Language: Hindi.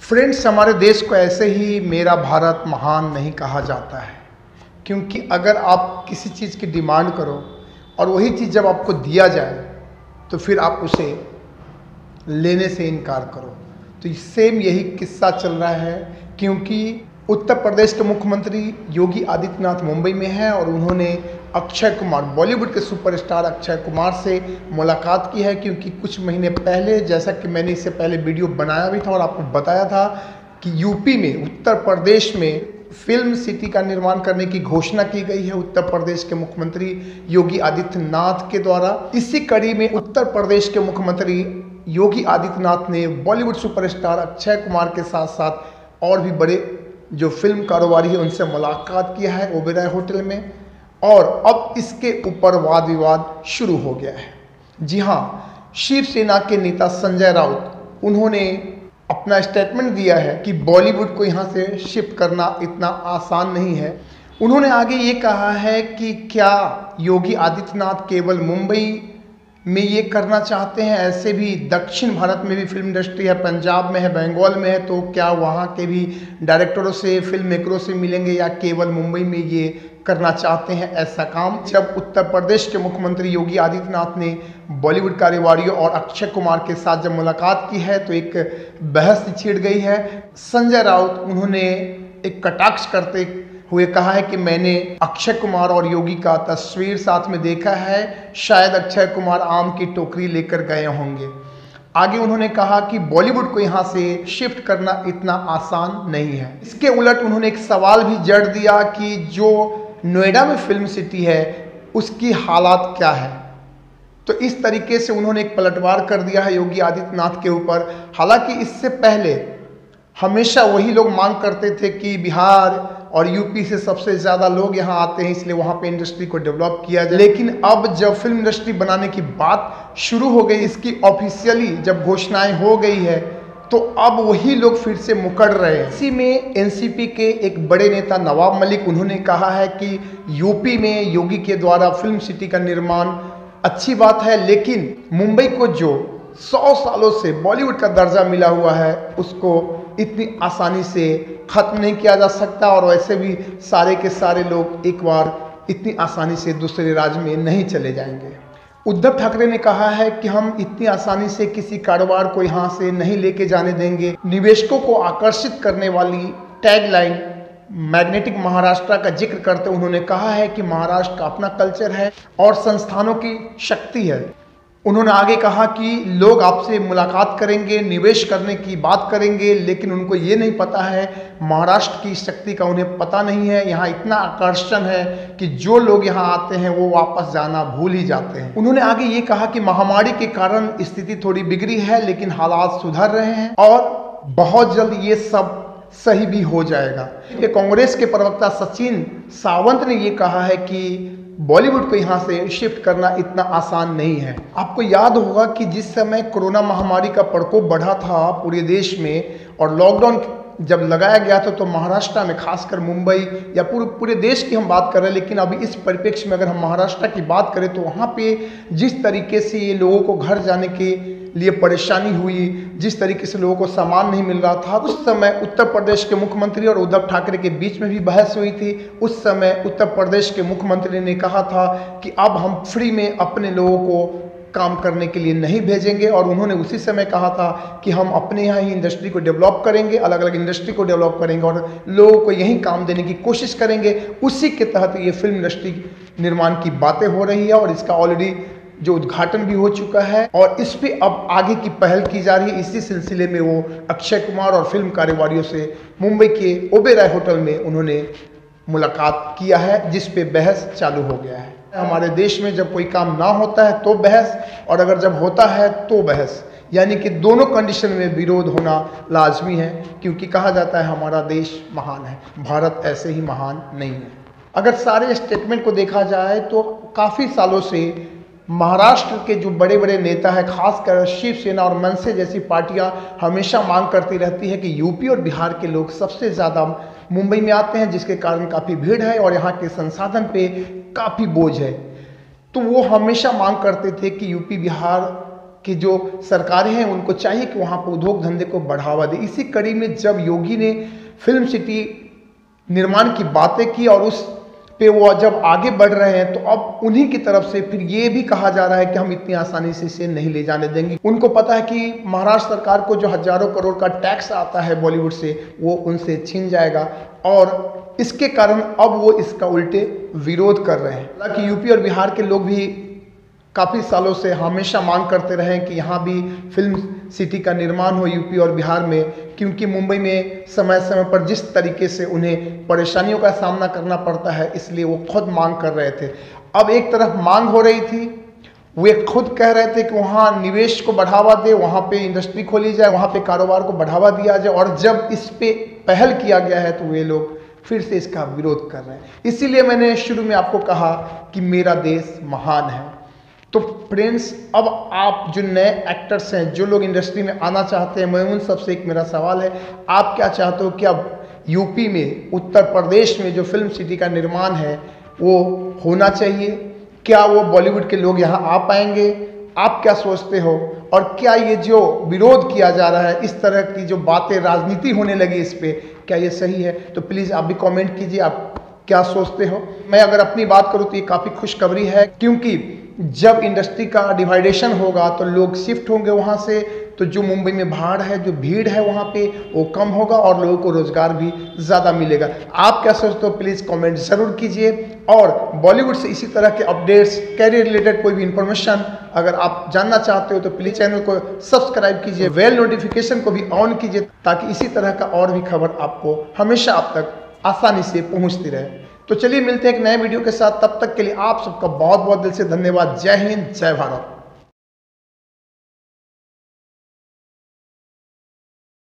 फ्रेंड्स, हमारे देश को ऐसे ही मेरा भारत महान नहीं कहा जाता है, क्योंकि अगर आप किसी चीज़ की डिमांड करो और वही चीज़ जब आपको दिया जाए तो फिर आप उसे लेने से इनकार करो। तो सेम यही किस्सा चल रहा है, क्योंकि उत्तर प्रदेश के मुख्यमंत्री योगी आदित्यनाथ मुंबई में हैं और उन्होंने अक्षय कुमार, बॉलीवुड के सुपरस्टार अक्षय कुमार से मुलाकात की है। क्योंकि कुछ महीने पहले, जैसा कि मैंने इससे पहले वीडियो बनाया भी था और आपको बताया था कि यूपी में, उत्तर प्रदेश में फिल्म सिटी का निर्माण करने की घोषणा की गई है उत्तर प्रदेश के मुख्यमंत्री योगी आदित्यनाथ के द्वारा। इसी कड़ी में उत्तर प्रदेश के मुख्यमंत्री योगी आदित्यनाथ ने बॉलीवुड सुपरस्टार अक्षय कुमार के साथ साथ और भी बड़े जो फिल्म कारोबारी है उनसे मुलाकात किया है ओबेरॉय होटल में, और अब इसके ऊपर वाद विवाद शुरू हो गया है। जी हाँ, शिवसेना के नेता संजय राउत, उन्होंने अपना स्टेटमेंट दिया है कि बॉलीवुड को यहाँ से शिफ्ट करना इतना आसान नहीं है। उन्होंने आगे ये कहा है कि क्या योगी आदित्यनाथ केवल मुंबई में ये करना चाहते हैं, ऐसे भी दक्षिण भारत में भी फिल्म इंडस्ट्री है, पंजाब में है, बंगाल में है, तो क्या वहाँ के भी डायरेक्टरों से, फिल्म मेकरों से मिलेंगे या केवल मुंबई में ये करना चाहते हैं ऐसा काम। जब उत्तर प्रदेश के मुख्यमंत्री योगी आदित्यनाथ ने बॉलीवुड कारोबारियों और अक्षय कुमार के साथ जब मुलाकात की है तो एक बहस छिड़ गई है। संजय राउत, उन्होंने एक कटाक्ष करते हुए कहा है कि मैंने अक्षय कुमार और योगी का तस्वीर साथ में देखा है, शायद अक्षय कुमार आम की टोकरी लेकर गए होंगे। आगे उन्होंने कहा कि बॉलीवुड को यहाँ से शिफ्ट करना इतना आसान नहीं है। इसके उलट उन्होंने एक सवाल भी जड़ दिया कि जो नोएडा में फिल्म सिटी है उसकी हालात क्या है। तो इस तरीके से उन्होंने एक पलटवार कर दिया है योगी आदित्यनाथ के ऊपर। हालांकि इससे पहले हमेशा वही लोग मांग करते थे कि बिहार और यूपी से सबसे ज़्यादा लोग यहाँ आते हैं, इसलिए वहाँ पे इंडस्ट्री को डेवलप किया जाए। लेकिन अब जब फिल्म इंडस्ट्री बनाने की बात शुरू हो गई, इसकी ऑफिशियली जब घोषणाएं हो गई है, तो अब वही लोग फिर से मुकर रहे हैं। इसी में एनसीपी के एक बड़े नेता नवाब मलिक, उन्होंने कहा है कि यूपी में योगी के द्वारा फिल्म सिटी का निर्माण अच्छी बात है, लेकिन मुंबई को जो 100 सालों से बॉलीवुड का दर्जा मिला हुआ है उसको इतनी आसानी से खत्म नहीं किया जा सकता, और वैसे भी सारे के सारे लोग एक बार इतनी आसानी से दूसरे राज्य में नहीं चले जाएंगे। उद्धव ठाकरे ने कहा है कि हम इतनी आसानी से किसी कारोबार को यहाँ से नहीं लेके जाने देंगे। निवेशकों को आकर्षित करने वाली टैगलाइन मैग्नेटिक महाराष्ट्र का जिक्र करते उन्होंने कहा है कि महाराष्ट्र का अपना कल्चर है और संस्थानों की शक्ति है। उन्होंने आगे कहा कि लोग आपसे मुलाकात करेंगे, निवेश करने की बात करेंगे, लेकिन उनको ये नहीं पता है, महाराष्ट्र की शक्ति का उन्हें पता नहीं है। यहाँ इतना आकर्षण है कि जो लोग यहाँ आते हैं वो वापस जाना भूल ही जाते हैं। उन्होंने आगे ये कहा कि महामारी के कारण स्थिति थोड़ी बिगड़ी है, लेकिन हालात सुधर रहे हैं और बहुत जल्द ये सब सही भी हो जाएगा। ये कांग्रेस के प्रवक्ता सचिन सावंत ने ये कहा है कि बॉलीवुड को यहाँ से शिफ्ट करना इतना आसान नहीं है। आपको याद होगा कि जिस समय कोरोना महामारी का प्रकोप बढ़ा था पूरे देश में और लॉकडाउन जब लगाया गया था, तो महाराष्ट्र में, खासकर मुंबई या पूरे देश की हम बात कर रहे हैं, लेकिन अभी इस परिप्रेक्ष्य में अगर हम महाराष्ट्र की बात करें तो वहाँ पे जिस तरीके से ये लोगों को घर जाने के लिए परेशानी हुई, जिस तरीके से लोगों को सामान नहीं मिल रहा था, उस समय उत्तर प्रदेश के मुख्यमंत्री और उद्धव ठाकरे के बीच में भी बहस हुई थी। उस समय उत्तर प्रदेश के मुख्यमंत्री ने कहा था कि अब हम फ्री में अपने लोगों को काम करने के लिए नहीं भेजेंगे, और उन्होंने उसी समय कहा था कि हम अपने यहाँ ही इंडस्ट्री को डेवलप करेंगे, अलग अलग इंडस्ट्री को डेवलप करेंगे और लोगों को यहीं काम देने की कोशिश करेंगे। उसी के तहत ये फिल्म इंडस्ट्री निर्माण की बातें हो रही है और इसका ऑलरेडी जो उद्घाटन भी हो चुका है और इस पे अब आगे की पहल की जा रही है। इसी सिलसिले में वो अक्षय कुमार और फिल्म कारोबारियों से मुंबई के ओबेरॉय होटल में उन्होंने मुलाकात किया है, जिस पे बहस चालू हो गया है। हमारे देश में जब कोई काम ना होता है तो बहस, और अगर जब होता है तो बहस, यानी कि दोनों कंडीशन में विरोध होना लाजमी है, क्योंकि कहा जाता है हमारा देश महान है, भारत ऐसे ही महान नहीं है। अगर सारे स्टेटमेंट को देखा जाए तो काफ़ी सालों से महाराष्ट्र के जो बड़े बड़े नेता हैं, खासकर शिवसेना और मनसे जैसी पार्टियां हमेशा मांग करती रहती है कि यूपी और बिहार के लोग सबसे ज़्यादा मुंबई में आते हैं, जिसके कारण काफ़ी भीड़ है और यहाँ के संसाधन पे काफ़ी बोझ है। तो वो हमेशा मांग करते थे कि यूपी बिहार कि जो सरकारें हैं उनको चाहिए कि वहाँ पर उद्योग धंधे को बढ़ावा दे। इसी कड़ी में जब योगी ने फिल्म सिटी निर्माण की बातें की और उस पे वो जब आगे बढ़ रहे हैं, तो अब उन्हीं की तरफ से फिर ये भी कहा जा रहा है कि हम इतनी आसानी से इसे नहीं ले जाने देंगे। उनको पता है कि महाराष्ट्र सरकार को जो हजारों करोड़ का टैक्स आता है बॉलीवुड से, वो उनसे छीन जाएगा और इसके कारण अब वो इसका उल्टे विरोध कर रहे हैं। हालांकि यूपी और बिहार के लोग भी काफ़ी सालों से हमेशा मांग करते रहे कि यहाँ भी फिल्म सिटी का निर्माण हो यूपी और बिहार में, क्योंकि मुंबई में समय समय पर जिस तरीके से उन्हें परेशानियों का सामना करना पड़ता है, इसलिए वो खुद मांग कर रहे थे। अब एक तरफ मांग हो रही थी, वे खुद कह रहे थे कि वहाँ निवेश को बढ़ावा दे, वहाँ पे इंडस्ट्री खोली जाए, वहाँ पे कारोबार को बढ़ावा दिया जाए, और जब इस पे पहल किया गया है तो वे लोग फिर से इसका विरोध कर रहे हैं। इसीलिए मैंने शुरू में आपको कहा कि मेरा देश महान है। तो फ्रेंड्स, अब आप जो नए एक्टर्स हैं, जो लोग इंडस्ट्री में आना चाहते हैं, मैं उन सबसे एक मेरा सवाल है, आप क्या चाहते हो कि अब यूपी में, उत्तर प्रदेश में जो फिल्म सिटी का निर्माण है वो होना चाहिए? क्या वो बॉलीवुड के लोग यहाँ आ पाएंगे? आप क्या सोचते हो? और क्या ये जो विरोध किया जा रहा है, इस तरह की जो बातें, राजनीति होने लगी इस पर, क्या ये सही है? तो प्लीज़ आप भी कमेंट कीजिए, आप क्या सोचते हो। मैं अगर अपनी बात करूँ तो ये काफ़ी खुशखबरी है, क्योंकि जब इंडस्ट्री का डिवाइडेशन होगा तो लोग शिफ्ट होंगे वहाँ से, तो जो मुंबई में भाड़ है, जो भीड़ है वहाँ पे, वो कम होगा और लोगों को रोजगार भी ज़्यादा मिलेगा। आप क्या सोचते हो? प्लीज़ कमेंट ज़रूर कीजिए। और बॉलीवुड से इसी तरह के अपडेट्स, कैरियर रिलेटेड कोई भी इंफॉर्मेशन अगर आप जानना चाहते हो तो प्लीज़ चैनल को सब्सक्राइब कीजिए, बेल नोटिफिकेशन को भी ऑन कीजिए, ताकि इसी तरह का और भी खबर आपको हमेशा आप तक आसानी से पहुँचती रहे। तो चलिए मिलते हैं एक नए वीडियो के साथ, तब तक के लिए आप सबका बहुत बहुत दिल से धन्यवाद। जय हिंद, जय भारत।